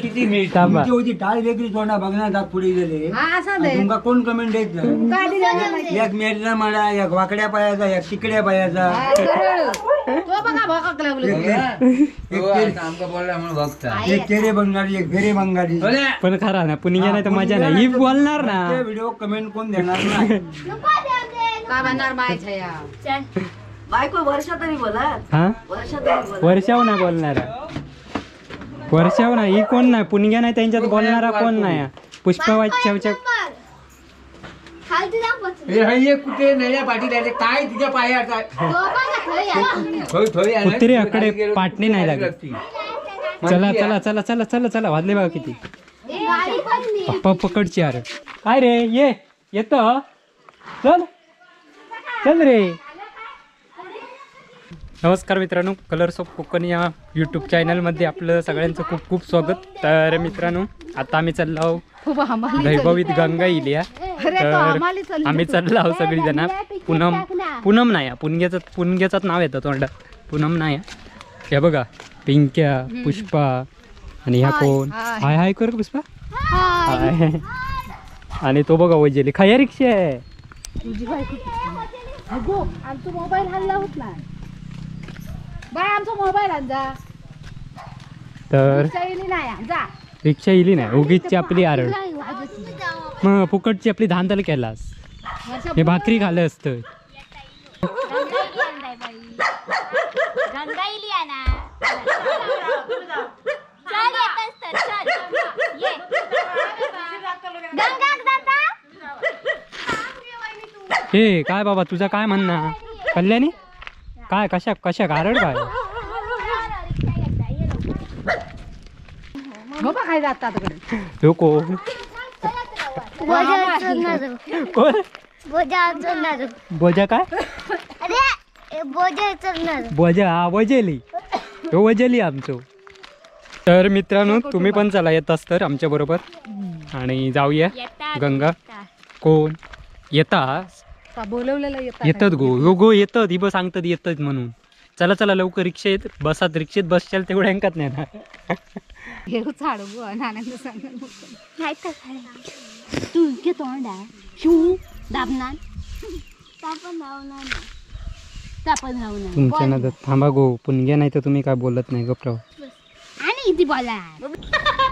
किती मिनिट होती टाळ वेगळी तोंडा बघणार पुढे गेले तुमका कोण कमेंट देत नाही एक मेरला माडा एक वाकड्या पायाचा एक तिकड्या पायाचा एक तेरे बंगाली एक फेरे बंगाली पण खरा ना पुणे नाही तर मजा नाही ही बोलणार ना व्हिडिओ कमेंट कोण देणार नाही बायको वर्षा तरी बोलत हा वर्षाव नाही बोलणार वर्षाव नाही ही कोण नाही पुणग्या नाही त्यांच्यात बोलणारा कोण नाही पुष्पा वाच्यावच्या कुठे नाही पाठी काय तुझ्या पायाचा कुत्री अकडे पाटणी नाही लागत चला चला चला चला चला चला वाजले बघा किती पप्पा पकडची अरे काय रे ये येत चल चल रे. नमस्कार मित्रांनो, कलर्स ऑफ कोकण या यूट्यूब चॅनलमध्ये आपलं सगळ्यांचं खूप खूप स्वागत. तर मित्रांनो आता आम्ही चाललो वैभवीत गंगा इलिया. तर आम्ही चाललो आहोत सगळीजण. पूनम नाही पुणग्याचंच नाव येतं तोंडात पूनम नाही. हे बघा पिंक्या पुष्पा आणि ह्या कोण हाय हाय कर पुष्पा हाय. आणि तो बघा वैजली खाया रिक्षा आहे. मोबाईल हल्ला होत नाही बाय आमचा मोबाईल आणजा. तर रिक्षा इली नाही उगीच आपली आरड मग फुकटची आपली धांदल केलास हे भाकरी खाल्लं असतं. हे काय बाबा तुझं काय म्हणणं कल्याणी काय कशा कशा कारण काय काय जातात तो कोण बोजा काय बोजा हा वजेली तो वजेली आमचो. तर मित्रांनो तुम्ही पण चला येतास तर आमच्या बरोबर आणि जाऊया गंगा. कोण येतास बोलवलेलं येतात गो गो येतात ही बस सांगतात येतात म्हणून. चला चला लवकर रिक्षा येत बसात रिक्षेत बसशाल तेवढं हँकत नाही ना. तू तोंडा शिव दाबणार तुमच्या नादात थांबा गो पुणग्या नाही तर तुम्ही काय बोलत नाही गप्राव आणि किती बोला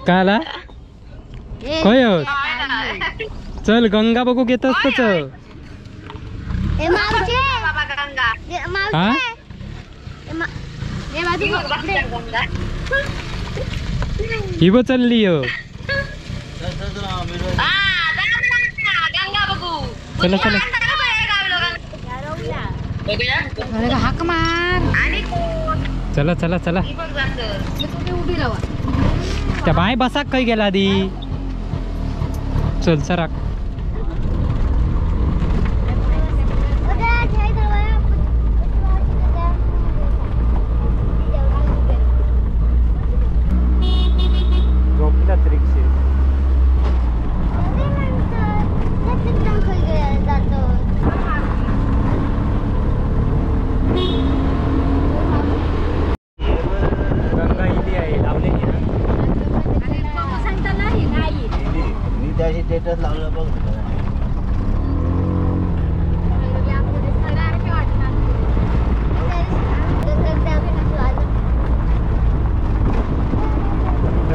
काय आला काय चल गंगा बघू घेत असतच. ही ब चालली चला चला हाक मार चला चला चला. त्या बाय बसा काही गेला आधी चल सरा.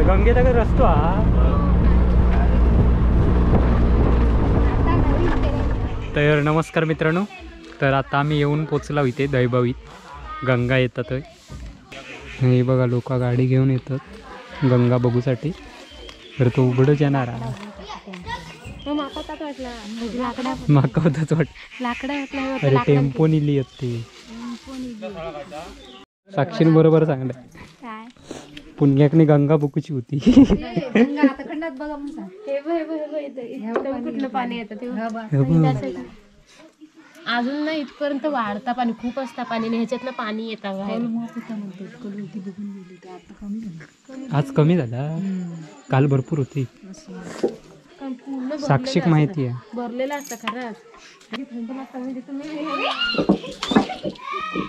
गंगेत अगर रस्तो हा तर नमस्कार मित्रांनो. तर आता आम्ही येऊन पोचलो इथे दैभवीत गंगा येतात. हे बघा लोक गाडी घेऊन येतात गंगा बघूसाठी. तर तो उघडच येणार माका होताच वाट अरे टेम्पो निली येते. साक्षीन बरोबर सांगलं पुण्याकने गंगा बघूची होती. पाणी अजून ना इथपर्यंत वाढता पाणी खूप असता पाणी ह्याच्यातलं पाणी येतं. आज कमी झाला काल भरपूर होती. पूर्ण एवढं साक्षीक माहिती आहे. भरलेलं असतं खरंच.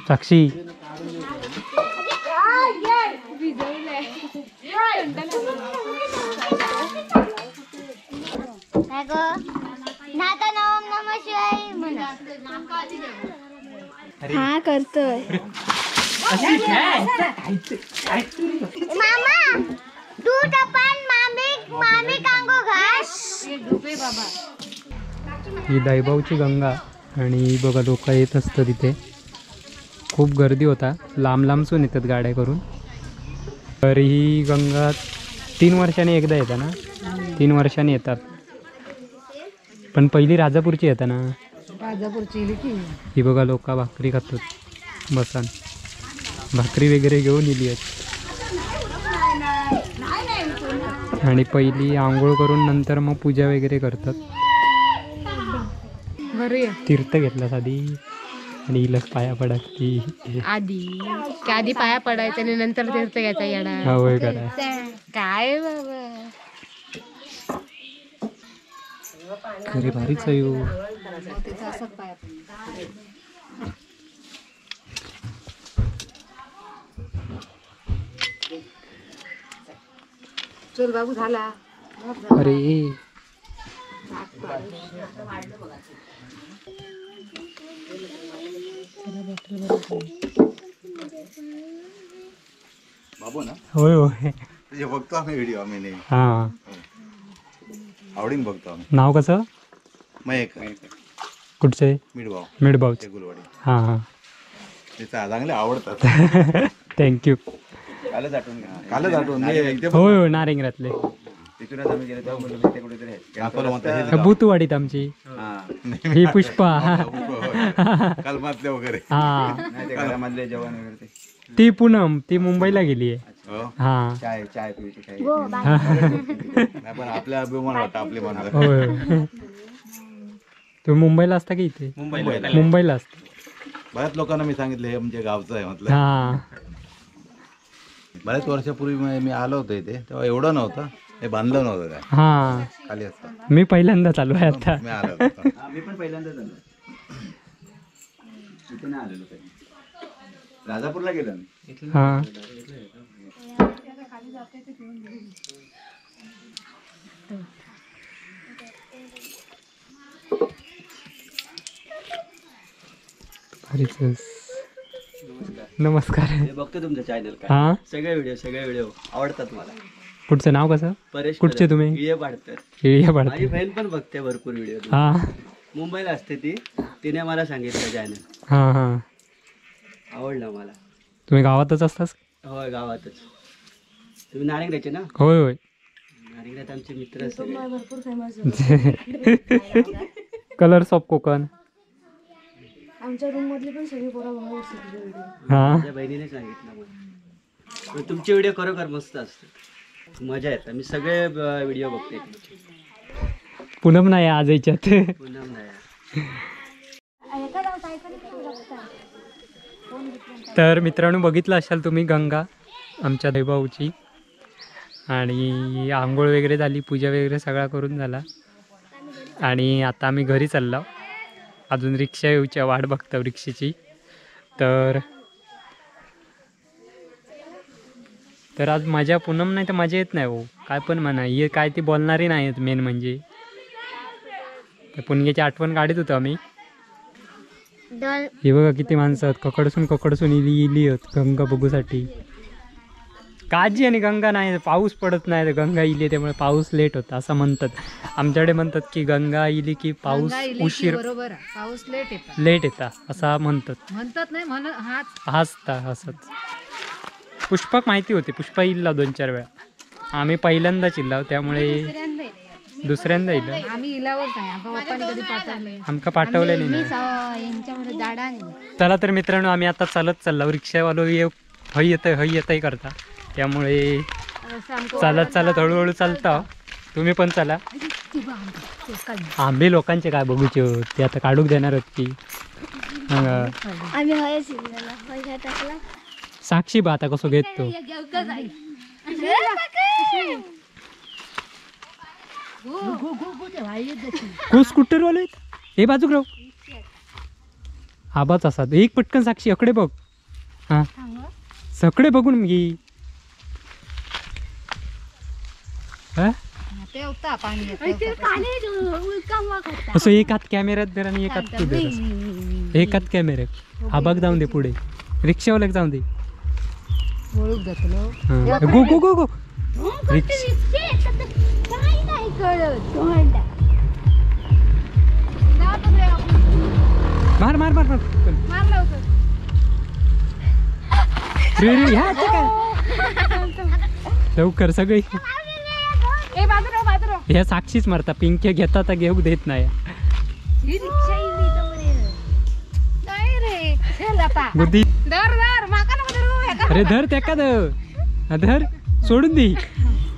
साक्षी हा करतोय मामा दूध आपण मामी कांगो घास ही दैभावची गंगा आणि बघा लोक येत असतं तिथे. खूप गर्दी होता, लांब लांबसून येतात गाड्या करून. तर ही गंगा 3 वर्षांनी एकदा येतं ना, 3 वर्षांनी येतात. पण पहिली राजापूरची येतं ना. ही बघा लोक भाकरी खातात बसान, भाकरी वगैरे घेऊन इली आहेत. आणि पहिली आंघोळ करून नंतर मग पूजा वगैरे करतात. तीर्थ घेतला आधी आणि हिला पाया पडायची आधी पाया पडायचं आणि नंतर तीर्थ घ्यायचा येणार. होय करा काय बाबा खरी भारीच आहे हो. चल बाबू झाला. अरे बाबू ना होय होय तुझे बघतो आम्ही व्हिडिओ आम्ही नेहमी हां. आवडीन बघतो आम्ही. नाव कसं? मयक कुठचे? मिडभाव मिडभावचे. गुलवाडी. हां हां ते चांगले आवडतात. थँक्यू. कालच आठवून इथे होय होय नारिंगरातले तिथूनच आम्ही गेलो तेव्हा म्हणलं ते कुठेतरी आहे. बुतवाडीत आमची ही पुष्पा. कलमातले वगैरे हा जवान वगैरे ती पूनम ती मुंबईला गेली आहे. हा चाय पिऊची काही नाही पण आपल्या अभिमान वाटतं आपले माणसं. होय तुम्ही मुंबईला असता की इथे? मुंबईला असता. बऱ्याच लोकांना मी सांगितलं हे म्हणजे गावचं आहे म्हटलं. हा बऱ्याच वर्षापूर्वी मी आलो होतो इथे तेव्हा एवढं नव्हतं, हे बांधलं नव्हतं काय हा. खाली असतं. मी पहिल्यांदा चालू आहे आता. मी आलो होतो. मी पण पहिल्यांदाच आलो. इथे नाही आलेलो कधी. राजापूरला गेलो मी. हा नमस्कार. बघतो तुमचं चॅनल काय. हा सगळे व्हिडिओ आवडतात मला. कुठचं नाव कसं? परेश कुठचे तुम्ही? व्हिडिओ पाडतात. हे बघा. माझी बहीण पण बघते भरपूर व्हिडिओ. हा मुंबईला असते ती, तिने मला सांगितलं चॅनल. हा हा आवडलं मला. तुम्ही गावातच असतास? होय गावातच. तुम्ही नारिंगराचे ना? होय होय. नारिंगरात आमचे मित्र असते. Colours of Konkan. आमच्या रूम मधली पण सगळी पोरं हा माझ्या बहिणीने सांगितलं मला. पण तुमचे व्हिडिओ खरोखर मस्त असतात, मजा येतात. मी सगळे व्हिडिओ बघते तुमचे. पूनम नाही आज याच्यात. पुन्हा नाही. तर मित्रांनो बघितलं असाल तुम्ही गंगा आमच्या दैभाऊची. आणि आंघोळ वगैरे झाली, पूजा वगैरे सगळा करून झाला. आणि आता आम्ही घरी चाललो. अजून रिक्षा येऊच्या वाट बघतो रिक्षेची. तर आज माझ्या पूनम नाही तर मजा येत नाही हो. काय पण म्हणा, हे काय ती बोलणारी नाही आहेत मेन म्हणजे. त्या पुणग्याची आठवण काढत होतो आम्ही. हे बघा किती माणसं आहेत, ककडसून इली आहेत गंगा बघूसाठी. काजी आणि गंगा नाही, पाऊस पडत नाही तर गंगा इली, त्यामुळे पाऊस लेट होता असं म्हणतात. आमच्याकडे म्हणतात की गंगा इली की पाऊस उशीर, बरोबर पाऊस लेट येता असं म्हणतात नाही असंच. पुष्पक माहिती होती, पुष्पा इल्ला 2-4 वेळा. आम्ही पहिल्यांदाच इल्लाव, त्यामुळे दुसऱ्यांदा इल्ला. आम्ही इलावर नाही, आमका पाठवले नाही. चला तर मित्रांनो आम्ही आता चालत चाललो. रिक्षावालो हई येतय करता, त्यामुळे चालत हळूहळू चालता. तुम्ही पण चला. आंबे लोकांचे काय बघूचे होत, ते आता काढूक देणार होत की. साक्षी बा आता कसं घेत तो. को स्कूटर वाले हे बाजूक राव आबाच असा एक पटकन साक्षी अकडे बघ हा सकडे बघून घे हा असं एक हात कॅमेऱ्यात धर आणि एक हात तू धर एक हात कॅमेऱ्यात हा बघ जाऊन दे पुढे रिक्षावाल्याक जाऊन दे गो गो गो गो मार मार मार मार रे रे ह्या लवकर सगळी ह्या साक्षीच मारता पिंके घेता तर घेऊ देत नाही बुद्धी अरे धर त्याका धर सोडून दे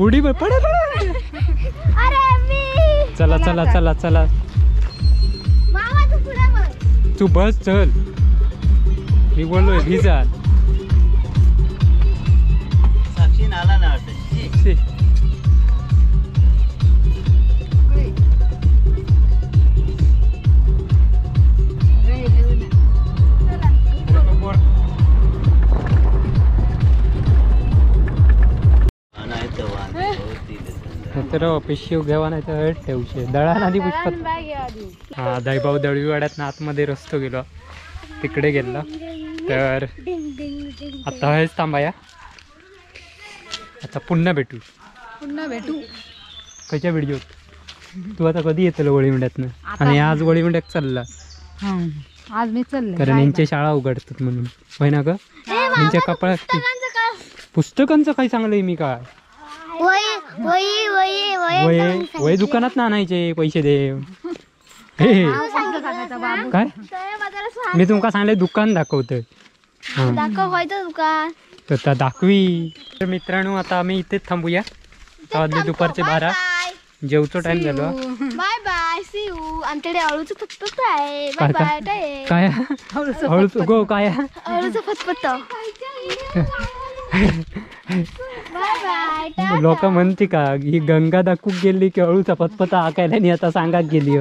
उडी पडे पडे चला चला चला चला तू बस चल मी बोललोय भिजा साक्षी नाला ना तर पिशवी घ्यावा नाही तर ठेवशे दळा आधी पुष्पात हा दहीभाऊ दळवीवाड्यात आतमध्ये रस्तो गेलो तिकडे गेला तर आता हेच थांबाया आता पुन्हा भेटू खयच्या व्हिडिओत तू आता कधी येतलो वळीवंड्यातनं आणि आज वळीवंड्यात चालला आज मी चालले कारण यांच्या शाळा उघडतात म्हणून होय ना ग यांच्या कपाळात पुस्तकांचं काही चांगलंय मी काय वय दुकानात ना आणायचे पैसे दे हे काय मी तुमका सांगले दुकान दाखवतोय दुकान तर दाखवी तर मित्रांनो आता आम्ही इथेच थांबूया वाजले दुपारचे 12 जेवतो टाइम झालो बाय बाय सी यू आमच्याकडे अळूचं फतफत आहे काय बाय बाय काय हळूच गो काय अळूचं फतफत बाय बाय लोक म्हणते का ही गंगा दाखवून गेली की अळूचा पतपता आकायला आणि आता सांगाक गेली